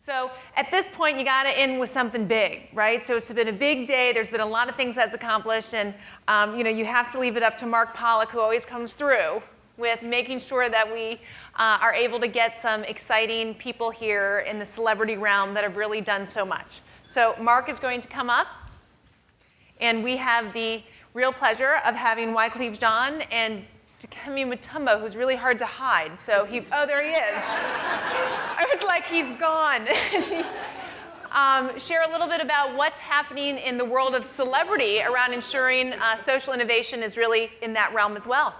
So at this point, you got to end with something big, right? So it's been a big day. There's been a lot of things that's accomplished, and you have to leave it up to Mark Pollock, who always comes through with making sure that we are able to get some exciting people here in the celebrity realm that have really done so much. So Mark is going to come up, and we have the real pleasure of having Wyclef Jean and Dikembe Mutombo, who's really hard to hide. So oh, there he is. I was like, he's gone. Share a little bit about what's happening in the world of celebrity around ensuring social innovation is really in that realm as well.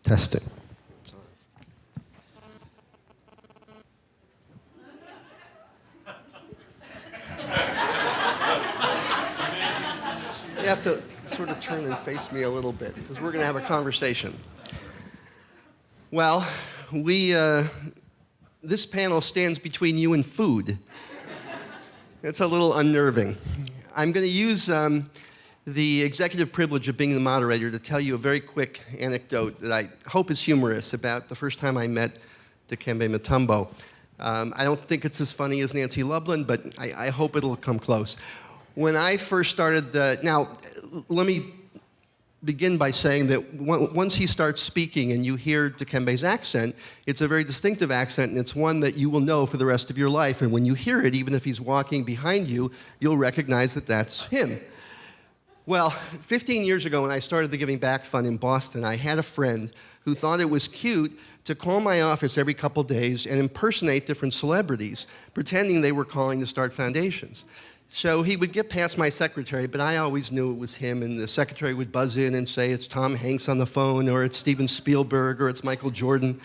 Testing. You have to sort of turn and face me a little bit because we're going to have a conversation. Well, this panel stands between you and food. It's a little unnerving. I'm going to use the executive privilege of being the moderator to tell you a very quick anecdote that I hope is humorous about the first time I met Dikembe Mutombo. I don't think it's as funny as Nancy Lublin, but I hope it'll come close. When I first started now, let me begin by saying that once he starts speaking and you hear Dikembe's accent, it's a very distinctive accent, and it's one that you will know for the rest of your life. And when you hear it, even if he's walking behind you, you'll recognize that that's him. Well, 15 years ago when I started the Giving Back Fund in Boston, I had a friend who thought it was cute to call my office every couple days and impersonate different celebrities, pretending they were calling to start foundations. So he would get past my secretary, but I always knew it was him, and the secretary would buzz in and say it's Tom Hanks on the phone, or it's Steven Spielberg, or it's Michael Jordan,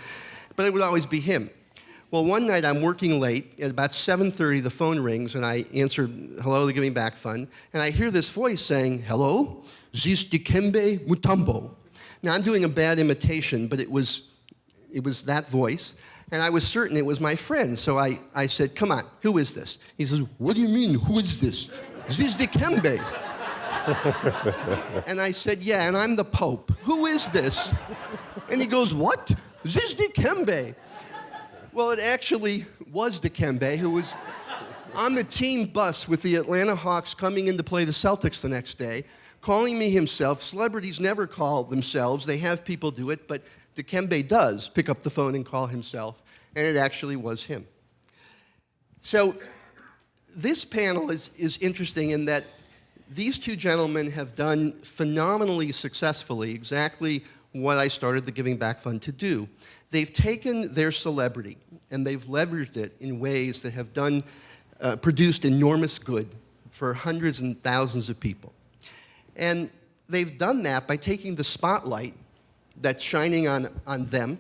but it would always be him. Well, one night I'm working late, at about 7:30 the phone rings, and I answer, hello, the Giving Back Fund, and I hear this voice saying, hello, this is Dikembe Mutombo. Now I'm doing a bad imitation, but it was that voice, and I was certain it was my friend, so I said, come on, who is this? He says, what do you mean, who is this? This is Dikembe. And I said, yeah, and I'm the Pope. Who is this? And he goes, what? This is Dikembe. Well, it actually was Dikembe, who was on the team bus with the Atlanta Hawks coming in to play the Celtics the next day, calling me himself. Celebrities never call themselves. They have people do it, but Dikembe does pick up the phone and call himself, and it actually was him. So this panel is interesting in that these two gentlemen have done phenomenally successfully exactly what I started the Giving Back Fund to do. They've taken their celebrity and they've leveraged it in ways that have produced enormous good for hundreds and thousands of people. And they've done that by taking the spotlight that's shining on them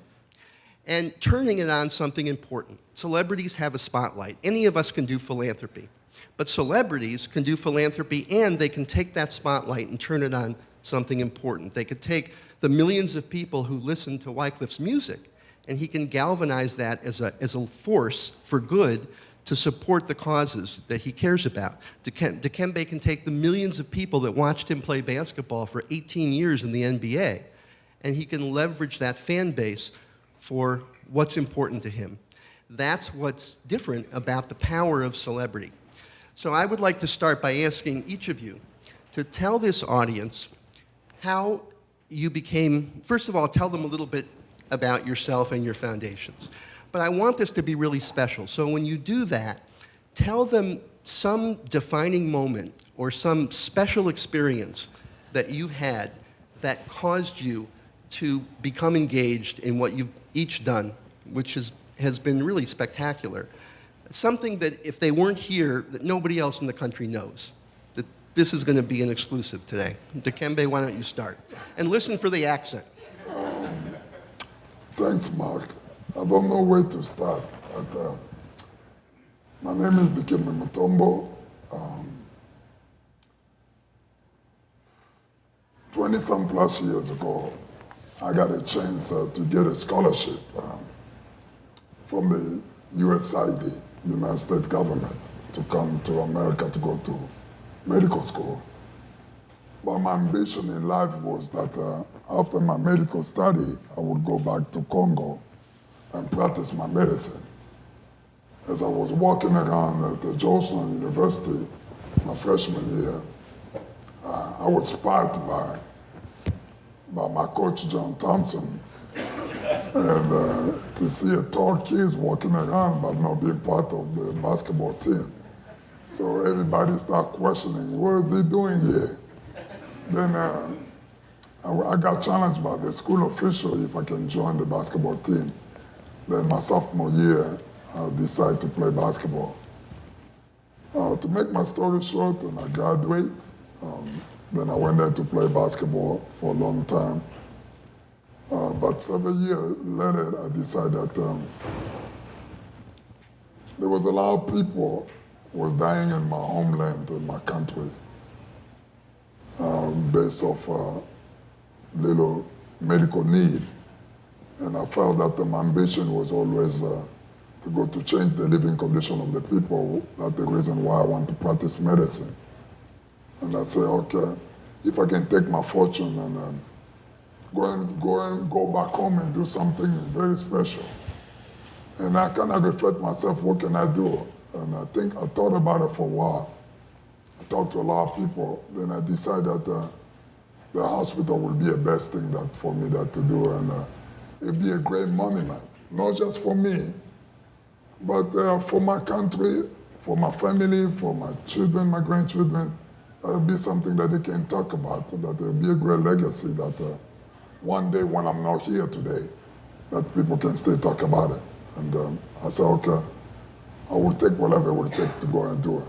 and turning it on something important. Celebrities have a spotlight. Any of us can do philanthropy. But celebrities can do philanthropy, and they can take that spotlight and turn it on something important. They could take the millions of people who listen to Wyclef's music, and he can galvanize that as a force for good to support the causes that he cares about. Dikembe can take the millions of people that watched him play basketball for 18 years in the NBA, and he can leverage that fan base for what's important to him. That's what's different about the power of celebrity. So I would like to start by asking each of you to tell this audience how you became, first of all, tell them a little bit about yourself and your foundations. But I want this to be really special. So when you do that, tell them some defining moment or some special experience that you had that caused you to become engaged in what you've each done, which has been really spectacular. Something that if they weren't here, that nobody else in the country knows. This is going to be an exclusive today. Dikembe, why don't you start? And listen for the accent. Thanks, Mark. I don't know where to start, but my name is Dikembe Mutombo. 20-some plus years ago, I got a chance to get a scholarship from the USAID, United States government, to come to America to go to medical school. But my ambition in life was that after my medical study, I would go back to Congo and practice my medicine. As I was walking around at the Georgetown University, my freshman year, I was inspired by my coach, John Thompson, and to see a tall kids walking around but not being part of the basketball team. So everybody started questioning, what is he doing here? Then I got challenged by the school official if I can join the basketball team. Then my sophomore year, I decided to play basketball. To make my story short, and I graduate, then I went there to play basketball for a long time. But several years later, I decided that there was a lot of people was dying in my homeland, in my country, based off little medical need. And I felt that my ambition was always to go to change the living condition of the people. That's the reason why I want to practice medicine. And I said, okay, if I can take my fortune and go back home and do something very special. And I kind of reflect myself, what can I do? And I thought about it for a while. I talked to a lot of people. Then I decided that the hospital would be the best thing for me to do. And it'd be a great monument, not just for me, but for my country, for my family, for my children, my grandchildren. That'll be something that they can talk about, that there'll be a great legacy that one day when I'm not here today, that people can still talk about it. And I said, okay, I will take whatever it will take to go and do it.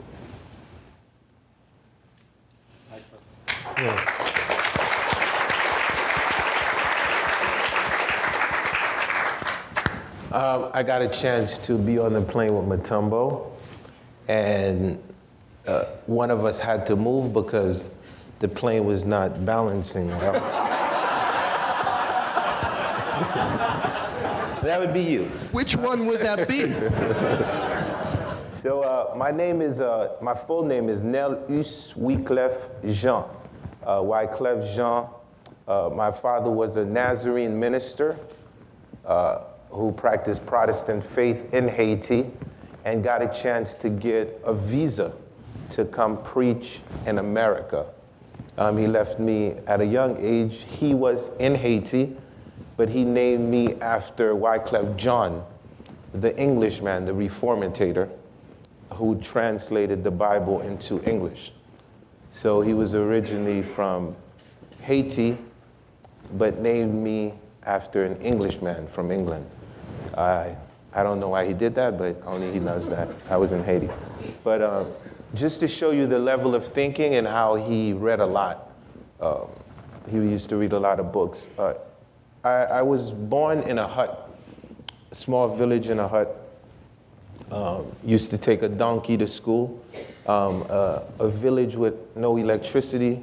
I got a chance to be on the plane with Mutombo, and one of us had to move because the plane was not balancing well. That would be you. Which one would that be? So my full name is Nel-Hus Wyclef Jean. Wyclef Jean. My father was a Nazarene minister who practiced Protestant faith in Haiti and got a chance to get a visa to come preach in America. He left me at a young age. He was in Haiti, but he named me after Wyclef Jean, the Englishman, the reformator, who translated the Bible into English. So he was originally from Haiti, but named me after an Englishman from England. I don't know why he did that, but only he knows that. I was in Haiti. But just to show you the level of thinking and how he read a lot. He used to read a lot of books. I was born in a hut, a small village in a hut. Used to take a donkey to school. A village with no electricity,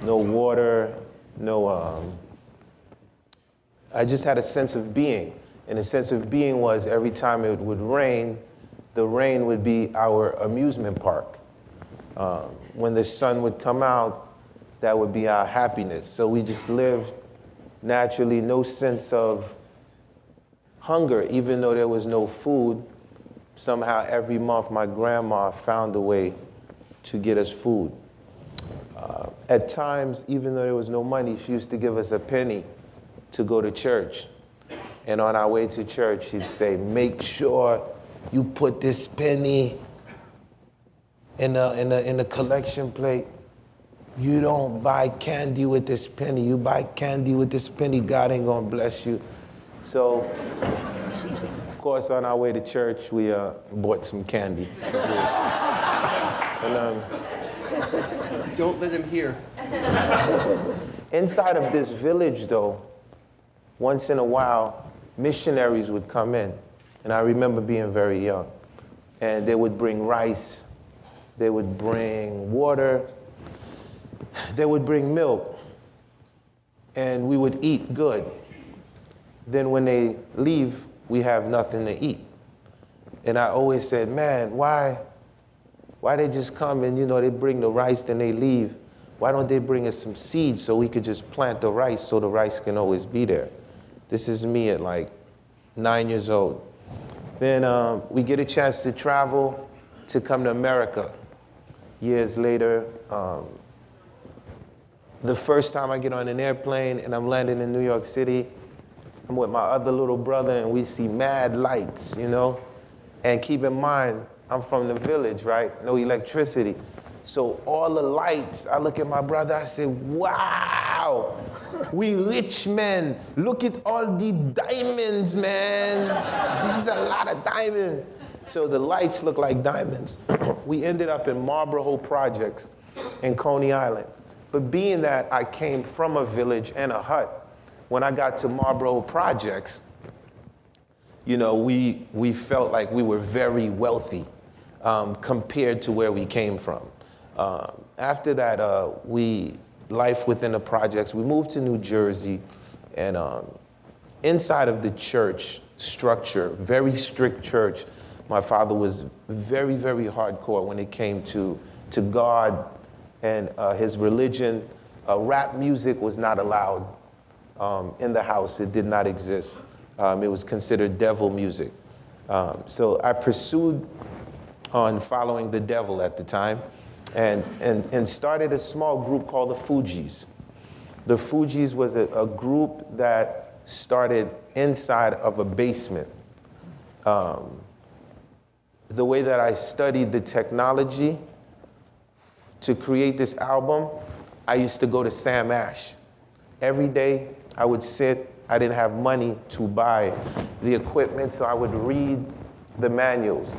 no water, I just had a sense of being. And the sense of being was every time it would rain, the rain would be our amusement park. When the sun would come out, that would be our happiness. So we just lived naturally, no sense of hunger, even though there was no food. Somehow every month my grandma found a way to get us food. At times, even though there was no money, she used to give us a penny to go to church. And on our way to church, she'd say, make sure you put this penny in the collection plate. You don't buy candy with this penny. You buy candy with this penny, God ain't gonna bless you. So, of course, on our way to church, we bought some candy. And Don't let him hear. Inside of this village, though, once in a while, missionaries would come in. And I remember being very young. And they would bring rice, they would bring water, they would bring milk, and we would eat good. Then when they leave, we have nothing to eat. And I always said, man, why they just come and, they bring the rice, then they leave? Why don't they bring us some seeds so we could just plant the rice so the rice can always be there? This is me at like 9 years old. Then we get a chance to travel to come to America. Years later, the first time I get on an airplane and I'm landing in New York City, I'm with my other little brother and we see mad lights, And keep in mind, I'm from the village, right? No electricity. So all the lights, I look at my brother, I say, wow, we rich men. Look at all the diamonds, man. This is a lot of diamonds. So the lights look like diamonds. We ended up in Marlboro Projects in Coney Island. But being that I came from a village and a hut, when I got to Marlboro Projects, we felt like we were very wealthy compared to where we came from. After that, life within the projects, we moved to New Jersey, and inside of the church structure, very strict church, my father was very, very hardcore when it came to God and his religion. Rap music was not allowed in the house. It did not exist. It was considered devil music. So I pursued on following the devil at the time and started a small group called the Fugees. The Fugees was a group that started inside of a basement. The way that I studied the technology to create this album, I used to go to Sam Ash. Every day I would sit. I didn't have money to buy the equipment, so I would read the manuals.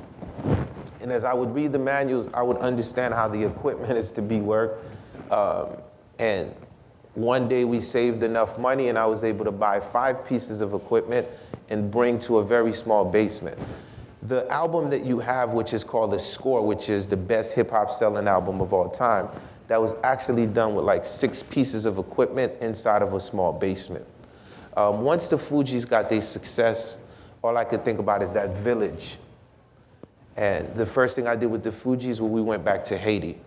And as I would read the manuals, I would understand how the equipment is to be worked. And one day we saved enough money and I was able to buy 5 pieces of equipment and bring to a very small basement. The album that you have, which is called The Score, which is the best hip hop selling album of all time, that was actually done with like 6 pieces of equipment inside of a small basement. Once the Fugees got their success, all I could think about is that village. And the first thing I did with the Fugees was we went back to Haiti.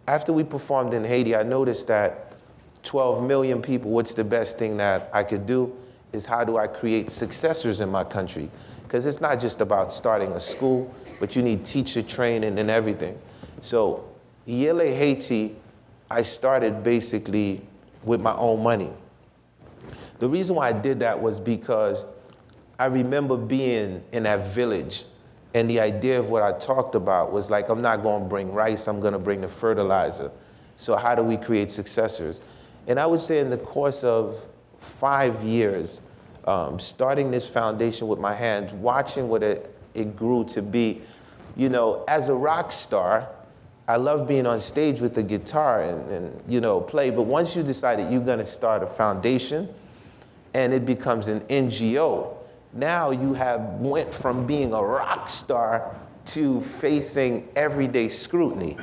After we performed in Haiti, I noticed that 12 million people, what's the best thing that I could do is how do I create successors in my country? Because it's not just about starting a school, but you need teacher training and everything. So Yele Haiti, I started basically with my own money. The reason why I did that was because I remember being in that village, and the idea of what I talked about was like, I'm not going to bring rice, I'm going to bring the fertilizer. So how do we create successors? And I would say in the course of 5 years, starting this foundation with my hands, watching what it grew to be, as a rock star, I love being on stage with the guitar and play. But once you decide that you're going to start a foundation and it becomes an NGO, now you went from being a rock star to facing everyday scrutiny.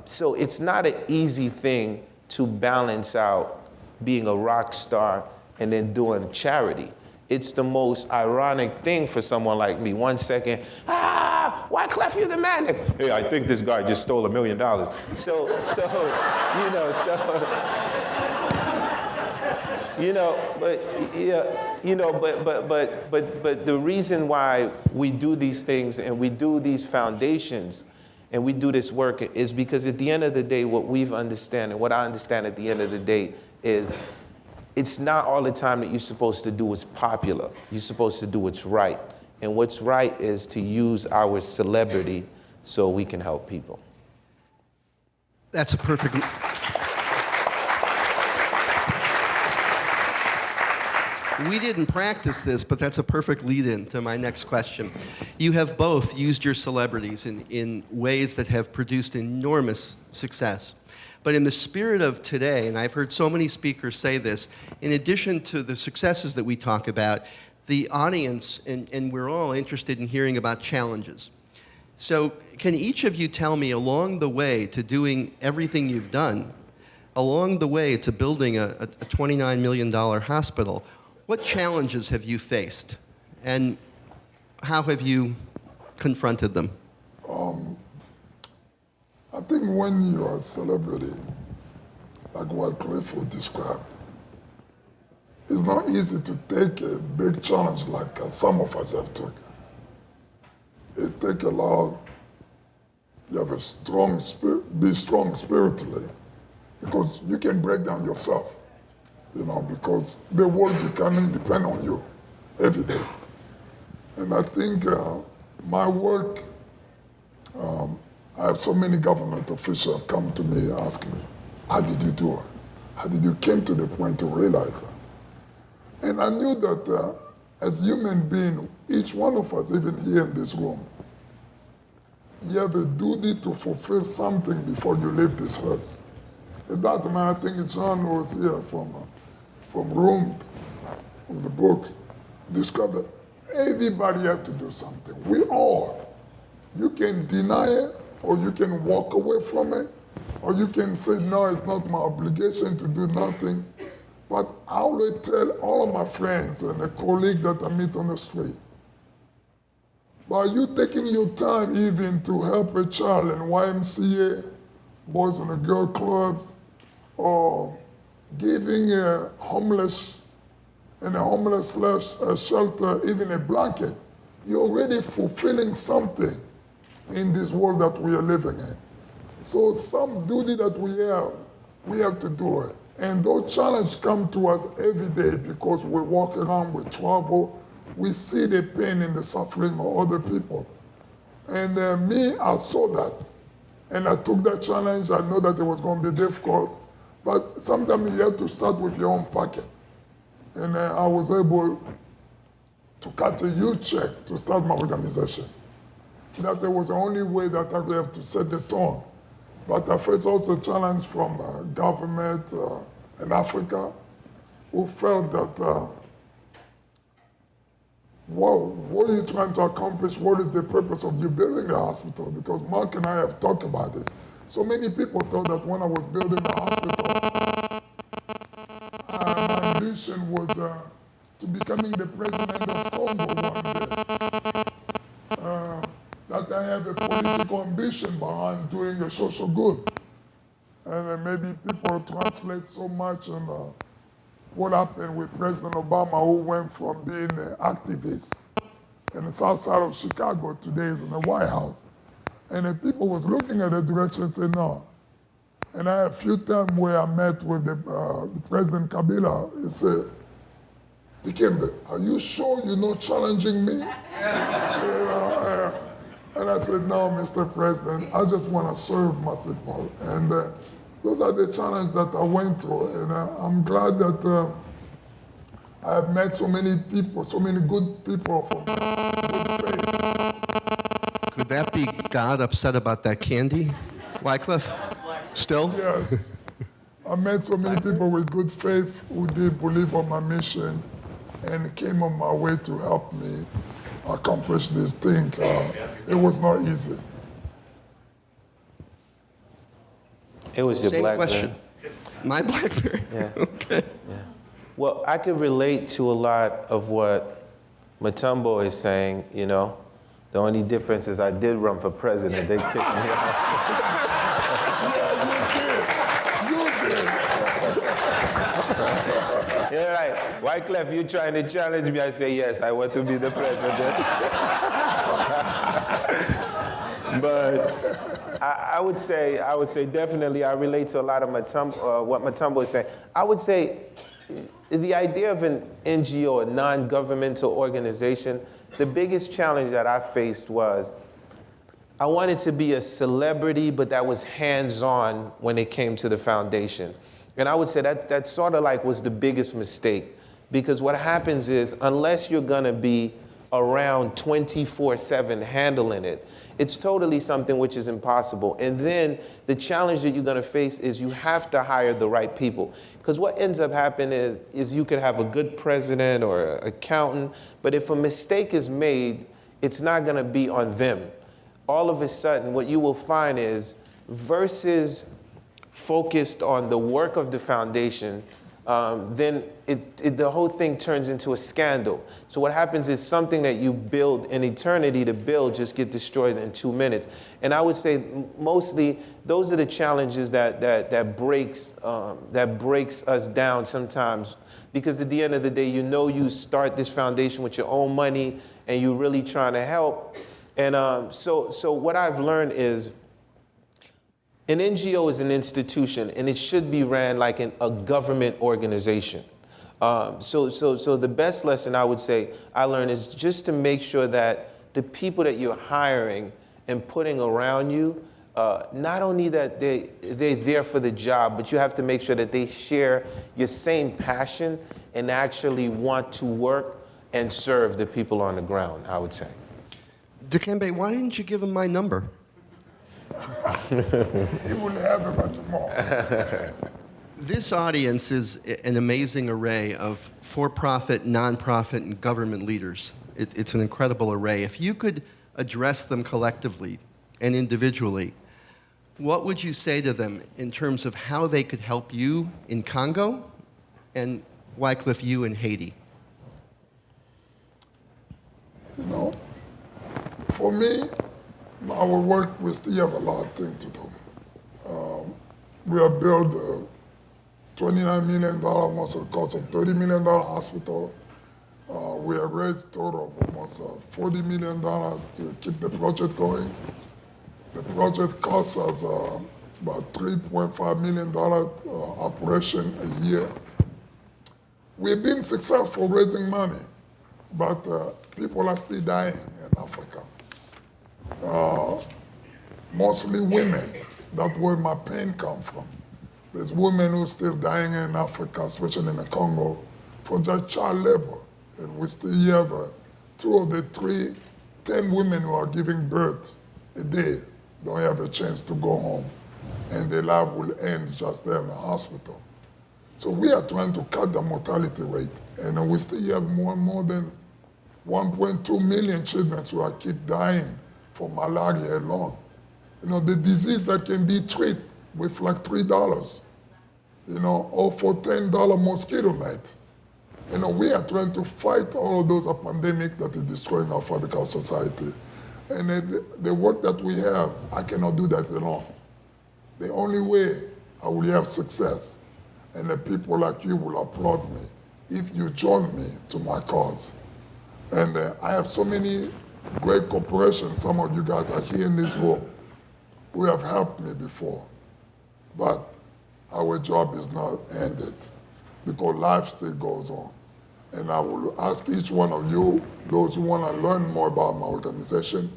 So it's not an easy thing to balance out being a rock star and then doing charity. It's the most ironic thing for someone like me. 1 second, why Clef, you the man? Next, hey, I think this guy just stole $1 million. But the reason why we do these things and we do these foundations and we do this work is because at the end of the day, what we've understand and what I understand at the end of the day is it's not all the time that you're supposed to do what's popular. You're supposed to do what's right. And what's right is to use our celebrity so we can help people. That's a perfect... We didn't practice this, but that's a perfect lead-in to my next question. You have both used your celebrities in ways that have produced enormous success. But in the spirit of today, and I've heard so many speakers say this, in addition to the successes that we talk about, the audience, and we're all interested in hearing about challenges. So can each of you tell me along the way to doing everything you've done, along the way to building a $29 million hospital, what challenges have you faced, and how have you confronted them? I think when you are a celebrity, like what Cliff would describe, it's not easy to take a big challenge like some of us have took. It takes a lot. You have a strong spirit, be strong spiritually, because you can break down yourself, because the world becoming depend on you every day. And I think my work, I have so many government officials come to me asking me, how did you do it? How did you came to the point to realize that? And I knew that as human beings, each one of us, even here in this room, you have a duty to fulfill something before you leave this earth. It doesn't matter. I think John was here from Rome, of the book, described that everybody has to do something. We all. You can deny it, or you can walk away from it, or you can say, no, it's not my obligation to do nothing. But I always tell all of my friends and a colleague that I meet on the street, by you taking your time even to help a child in YMCA, Boys and Girl Clubs, or giving a homeless in a homeless shelter even a blanket, you're already fulfilling something in this world that we are living in. So some duty that we have to do it. And those challenges come to us every day because we walk around, we travel, we see the pain and the suffering of other people. And me, I saw that. And I took that challenge. I know that it was going to be difficult. But sometimes you have to start with your own pocket. And I was able to cut a huge check to start my organization. That was the only way that I could have to set the tone. But I faced also a challenge from government in Africa who felt that, what are you trying to accomplish? What is the purpose of you building the hospital? Because Mark and I have talked about this. So many people thought that when I was building the hospital, my ambition was to becoming the president of Congo one day. That I have a political ambition behind doing a social good. And maybe people translate so much on what happened with President Obama, who went from being an activist in the south side of Chicago, today is in the White House. And the people was looking at the direction and said, no. And I had a few times where I met with the President Kabila, he said, Dikembe, are you sure you're not challenging me? And I said, no, Mr. President, I just want to serve my people. And those are the challenges that I went through. And I'm glad that I have met so many people, so many good people from good faith. Could that be God upset about that candy, Wycliffe? Still? Yes. I met so many people with good faith who did believe on my mission and came on my way to help me accomplish this thing. It was not easy. It was your Same BlackBerry. question. My BlackBerry? Yeah. Okay. Yeah. Well, I could relate to a lot of what Mutombo is saying, you know. The only difference is I did run for president. They kicked me out. You're right. Wycliffe, you trying to challenge me? I say, yes, I want to be the president. But I would say definitely I relate to a lot of what Mutombo is saying. I would say the idea of an NGO, a non-governmental organization, the biggest challenge that I faced was I wanted to be a celebrity, but that was hands-on when it came to the foundation. And I would say that sort of like was the biggest mistake. Because what happens is, unless you're gonna be around 24/7 handling it, it's totally something which is impossible. And then the challenge that you're gonna face is you have to hire the right people. Because what ends up happening is you could have a good president or accountant, but if a mistake is made, it's not gonna be on them. All of a sudden, what you will find is, versus focused on the work of the foundation, then the whole thing turns into a scandal. So what happens is something that you build an eternity to build just get destroyed in 2 minutes. And I would say mostly those are the challenges that breaks us down sometimes. Because at the end of the day, you start this foundation with your own money and you're really trying to help. And so what I've learned is, an NGO is an institution, and it should be ran like a government organization. So the best lesson I would say I learned is just to make sure that the people that you're hiring and putting around you, not only that they're there for the job, but you have to make sure that they share your same passion and actually want to work and serve the people on the ground, I would say. Dikembe, why didn't you give him my number? He will have it by tomorrow. This audience is an amazing array of for-profit, non-profit, and government leaders. It's an incredible array. If you could address them collectively and individually, what would you say to them in terms of how they could help you in Congo and Wycliffe, you in Haiti? You know, for me, our work, we still have a lot of things to do. We have built a $29 million, almost a cost of $30 million hospital. We have raised a total of almost $40 million to keep the project going. The project costs us about $3.5 million operation a year. We've been successful raising money, but people are still dying in Africa. Mostly women. That's where my pain comes from. There's women who are still dying in Africa, especially in the Congo, for just child labor. And we still have 2 of the 10 women who are giving birth a day don't have a chance to go home. And their life will end just there in the hospital. So we are trying to cut the mortality rate. And we still have more than 1.2 million children who are keep dying for malaria alone. You know, the disease that can be treated with like $3, you know, or for $10 mosquito net. You know, we are trying to fight all of those pandemics that is destroying our African society. And the work that we have, I cannot do that alone. The only way I will have success, and the people like you will applaud me, if you join me to my cause. And I have so many great corporations, some of you guys are here in this room, who have helped me before. But our job is not ended, because life still goes on. And I will ask each one of you, those who want to learn more about my organization,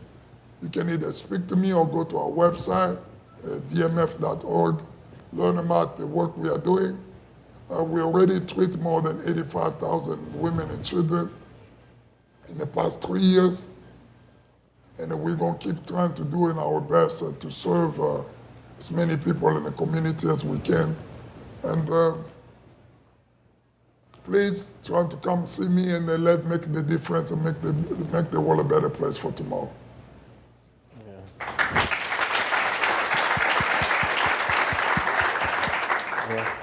you can either speak to me or go to our website, dmf.org, learn about the work we are doing. We already treat more than 85,000 women and children in the past 3 years. And we're going to keep trying to do our best to serve as many people in the community as we can. And please try to come see me and let make the difference and make the world a better place for tomorrow. Yeah.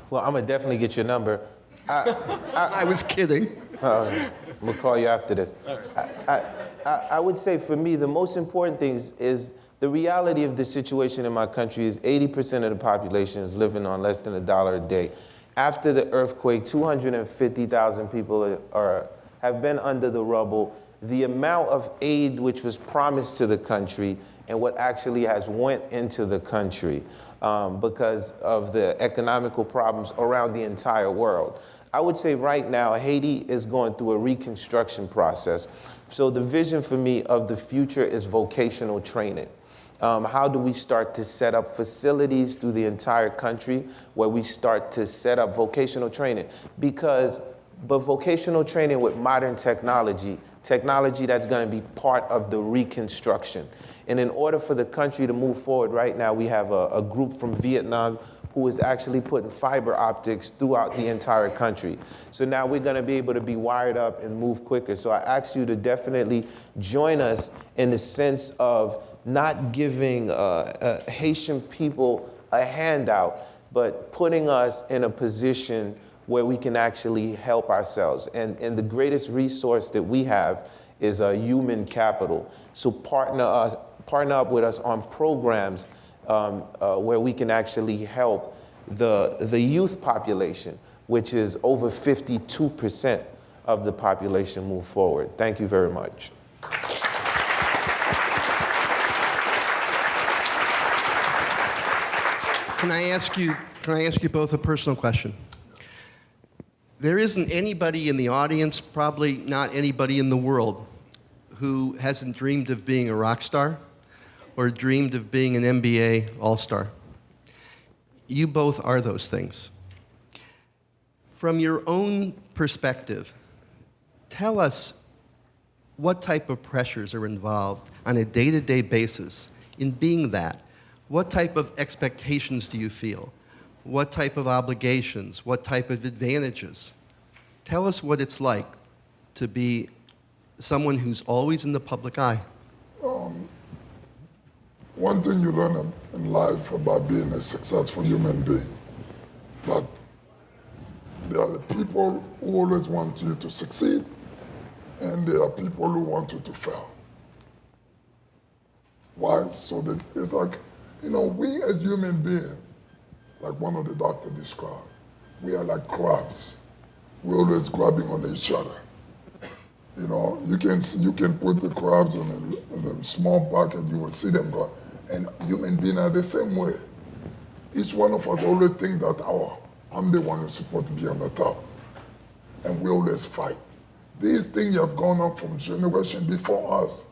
Well, I'm gonna definitely get your number. I was kidding. I'm gonna call you after this. I would say for me, the most important thing is the reality of the situation in my country is 80% of the population is living on less than $1 a day. After the earthquake, 250,000 people have been under the rubble. The amount of aid which was promised to the country and what actually has went into the country because of the economical problems around the entire world. I would say right now, Haiti is going through a reconstruction process. So the vision for me of the future is vocational training. How do we start to set up facilities through the entire country where we start to set up vocational training? But vocational training with modern technology that's going to be part of the reconstruction. And in order for the country to move forward right now, we have a group from Vietnam who is actually putting fiber optics throughout the entire country. So now we're going to be able to be wired up and move quicker. So I ask you to definitely join us in the sense of not giving Haitian people a handout, but putting us in a position where we can actually help ourselves. And the greatest resource that we have is human capital. So partner up with us on programs where we can actually help the youth population, which is over 52% of the population, move forward. Thank you very much. Can I ask you both a personal question? There isn't anybody in the audience, probably not anybody in the world, who hasn't dreamed of being a rock star or dreamed of being an NBA All-Star. You both are those things. From your own perspective, tell us what type of pressures are involved on a day-to-day basis in being that. What type of expectations do you feel? What type of obligations? What type of advantages? Tell us what it's like to be someone who's always in the public eye. One thing you learn in life about being a successful human being, but there are the people who always want you to succeed, and there are people who want you to fail. Why? So that it's like, we as human beings, like one of the doctors described, we are like crabs. We're always grabbing on each other. You can put the crabs in a small bucket, you will see them go. And human beings are the same way. Each one of us always think that, I'm the one who's supposed to be on the top. And we always fight. These things have gone on from generation before us,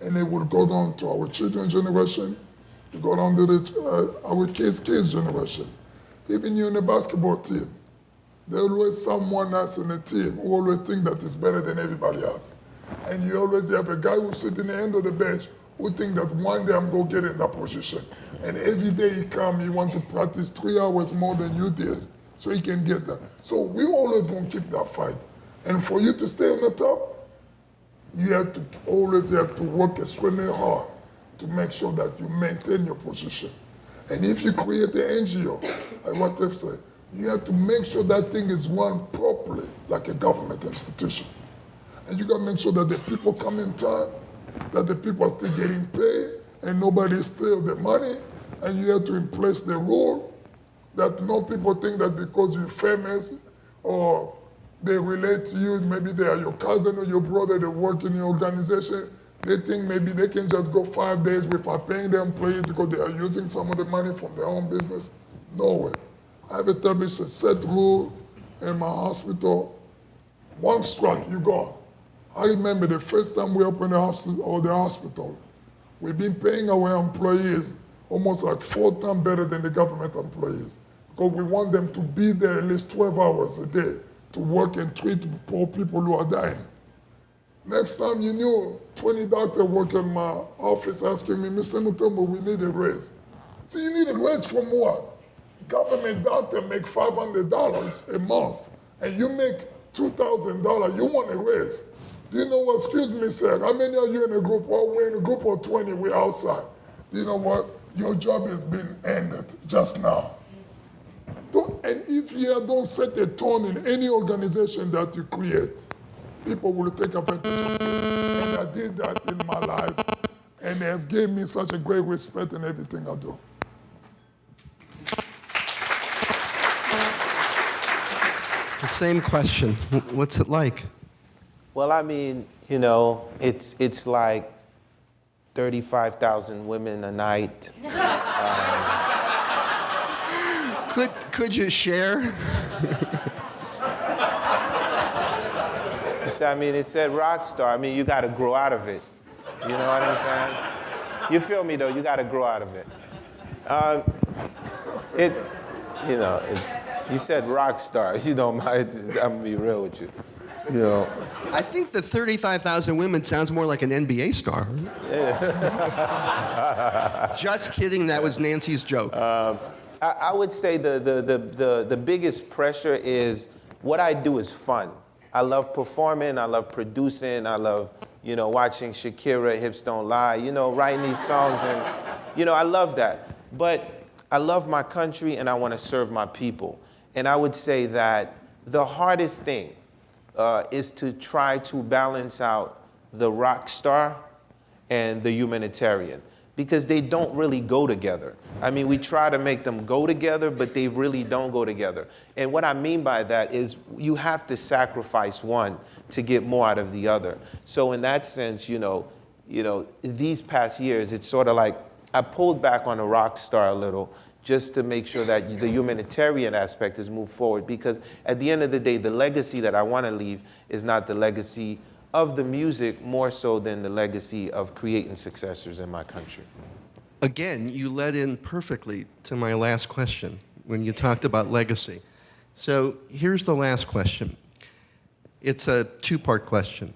and it will go down to our children's generation, it go down to our kids' generation. Even you in a basketball team, there's always someone else in the team who always think that is better than everybody else. And you always have a guy who sits in the end of the bench who think that one day I'm going to get in that position. And every day he comes, he wants to practice 3 hours more than you did so he can get that. So we always going to keep that fight. And for you to stay on the top, you always have to work extremely hard to make sure that you maintain your position. And if you create an NGO, like what Cliff said, you have to make sure that thing is run properly, like a government institution. And you got to make sure that the people come in time, that the people are still getting paid, and nobody steals the money. And you have to in place the rule that no people think that because you're famous or they relate to you, maybe they are your cousin or your brother, they work in your organization, they think maybe they can just go 5 days without paying their employees because they are using some of the money from their own business. No way. I've established a set rule in my hospital. One strike, you gone. I remember the first time we opened the hospital, we've been paying our employees almost like 4 times better than the government employees because we want them to be there at least 12 hours a day to work and treat poor people who are dying. Next time you knew, 20 doctors work in my office asking me, Mr. Mutombo, we need a raise. So you need a raise from what? Government doctor make $500 a month, and you make $2,000, you want a raise. Do you know what, excuse me, sir, how many of you in a group? Well, we're in a group of 20, we're outside. Do you know what? Your job has been ended just now. And if you don't set a tone in any organization that you create, people will take advantage of you. And I did that in my life, and they have given me such a great respect in everything I do. The same question. What's it like? Well, I mean, it's like 35,000 women a night. Could you share? I mean, it said rock star. I mean, you got to grow out of it. You know what I'm saying? You feel me though? You got to grow out of it. You said rock star. You know, I'm gonna be real with you. You know, I think the 35,000 women sounds more like an NBA star. Just kidding, that was Nancy's joke. I would say the biggest pressure is what I do is fun. I love performing, I love producing, I love, watching Shakira, Hips Don't Lie, writing these songs, and, I love that. But I love my country and I want to serve my people. And I would say that the hardest thing is to try to balance out the rock star and the humanitarian, because they don't really go together. I mean, we try to make them go together, but they really don't go together. And what I mean by that is you have to sacrifice one to get more out of the other. So in that sense, these past years, it's sort of like I pulled back on the rock star a little just to make sure that the humanitarian aspect is moved forward, because at the end of the day, the legacy that I want to leave is not the legacy of the music more so than the legacy of creating successors in my country. Again, you led in perfectly to my last question when you talked about legacy. So here's the last question. It's a two-part question.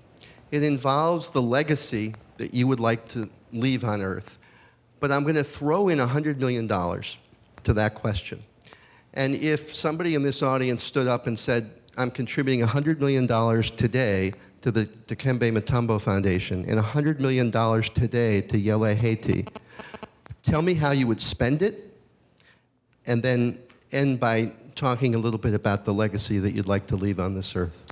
It involves the legacy that you would like to leave on Earth, but I'm going to throw in $100 million to that question. And if somebody in this audience stood up and said, I'm contributing $100 million today to the Dikembe Mutombo Foundation and $100 million today to Yele Haiti, tell me how you would spend it, and then end by talking a little bit about the legacy that you'd like to leave on this earth.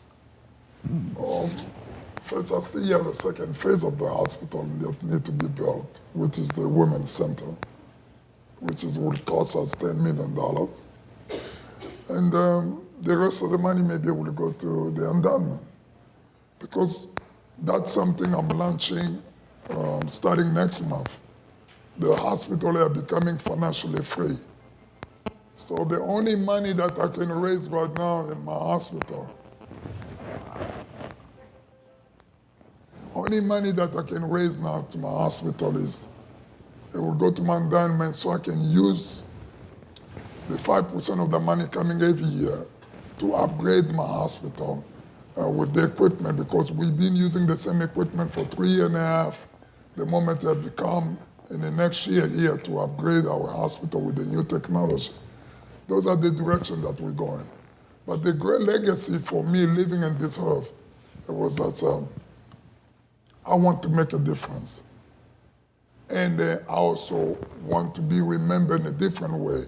First, I still have a second phase of the hospital that need to be built, which is the Women's Center, which would cost us $10 million. And the rest of the money may be able to go to the endowment, because that's something I'm launching starting next month. The hospital are becoming financially free. So the only money that I can raise right now in my hospital, only money that I can raise now to my hospital is, it will go to my endowment so I can use the 5% of the money coming every year to upgrade my hospital with the equipment, because we've been using the same equipment for 3 years and a half. The moment I become in the next year here to upgrade our hospital with the new technology. Those are the direction that we're going. But the great legacy for me living in this earth, it was that I want to make a difference. And I also want to be remembered in a different way.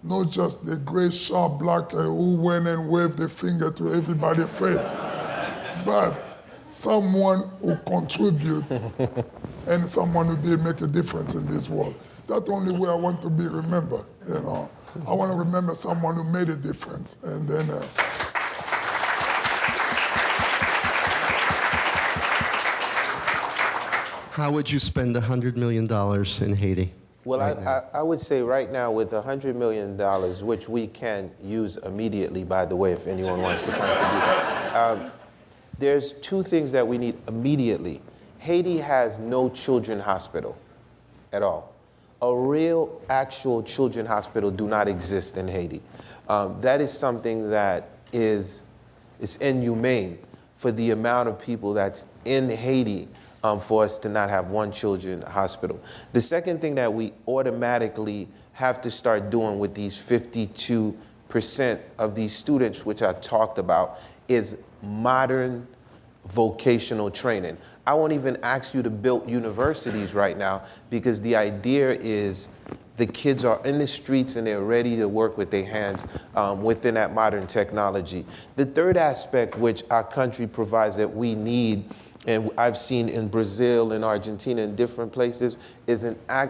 Not just the great sharp black who went and waved the finger to everybody's face, but someone who contribute and someone who did make a difference in this world. That's the only way I want to be remembered, I want to remember someone who made a difference. And then How would you spend $100 million in Haiti? Well, right I would say right now with $100 million, which we can use immediately, by the way, if anyone wants to contribute, there's two things that we need immediately. Haiti has no children's hospital at all. A real, actual children's hospital do not exist in Haiti. That is something that is inhumane for the amount of people that's in Haiti for us to not have one children's hospital. The second thing that we automatically have to start doing with these 52% of these students, which I talked about, is modern vocational training. I won't even ask you to build universities right now, because the idea is the kids are in the streets and they're ready to work with their hands within that modern technology. The third aspect which our country provides that we need, and I've seen in Brazil and Argentina and different places, is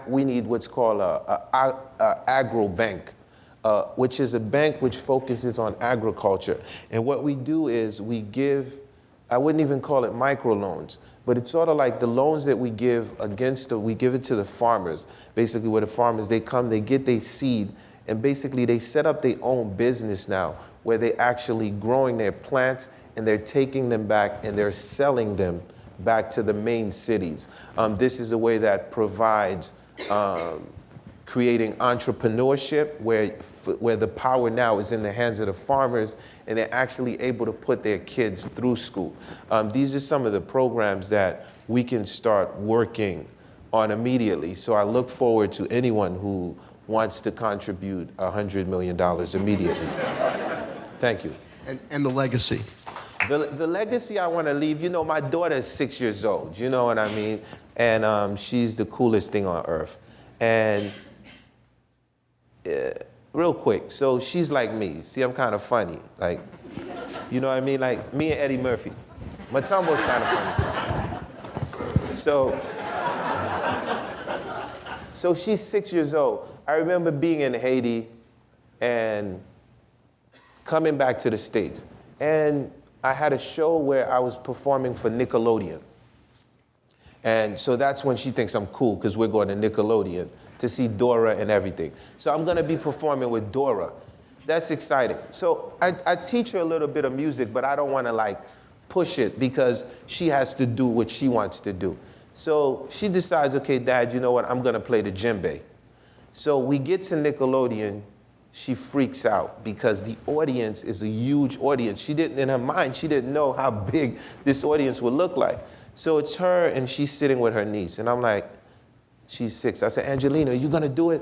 we need what's called a agro bank, which is a bank which focuses on agriculture. And what we do is we give, I wouldn't even call it microloans, but it's sort of like the loans that we give we give it to the farmers. Basically, where the farmers, they come, they get their seed, and basically they set up their own business now, where they're actually growing their plants and they're taking them back and they're selling them back to the main cities. This is a way that provides creating entrepreneurship where the power now is in the hands of the farmers and they're actually able to put their kids through school. These are some of the programs that we can start working on immediately. So I look forward to anyone who wants to contribute $100 million immediately. Thank you. And the legacy. The legacy I want to leave, you know, my daughter is 6 years old, you know what I mean? And she's the coolest thing on earth. And real quick, so she's like me. See, I'm kind of funny. Like, you know what I mean? Like me and Eddie Murphy. Matumbo's kind of funny. So she's 6 years old. I remember being in Haiti and coming back to the States. And I had a show where I was performing for Nickelodeon. And so that's when she thinks I'm cool, because we're going to Nickelodeon to see Dora and everything. So I'm going to be performing with Dora. That's exciting. So I teach her a little bit of music, but I don't want to like push it because she has to do what she wants to do. So she decides, okay, Dad, you know what? I'm going to play the djembe. So we get to Nickelodeon. She freaks out because the audience is a huge audience. She didn't, in her mind, she didn't know how big this audience would look like. So it's her and she's sitting with her niece. And I'm like, she's 6. I said, Angelina, are you gonna do it?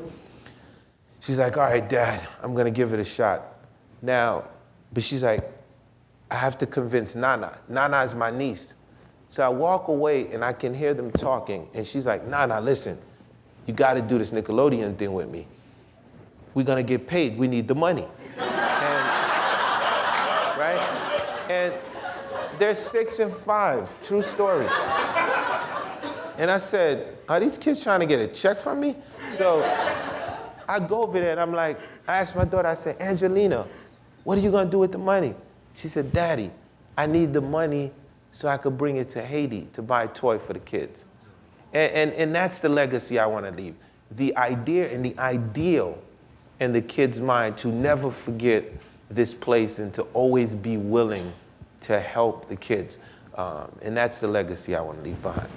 She's like, all right, Dad, I'm gonna give it a shot. Now, but she's like, I have to convince Nana. Nana is my niece. So I walk away and I can hear them talking. And she's like, Nana, listen, you gotta do this Nickelodeon thing with me. We're gonna get paid, we need the money. And, right? And they're 6 and 5, true story. And I said, are these kids trying to get a check from me? So I go over there and I'm like, I asked my daughter, I said, Angelina, what are you gonna do with the money? She said, Daddy, I need the money so I could bring it to Haiti to buy a toy for the kids. And that's the legacy I wanna leave. The idea and the ideal in the kid's mind to never forget this place and to always be willing to help the kids. And that's the legacy I want to leave behind.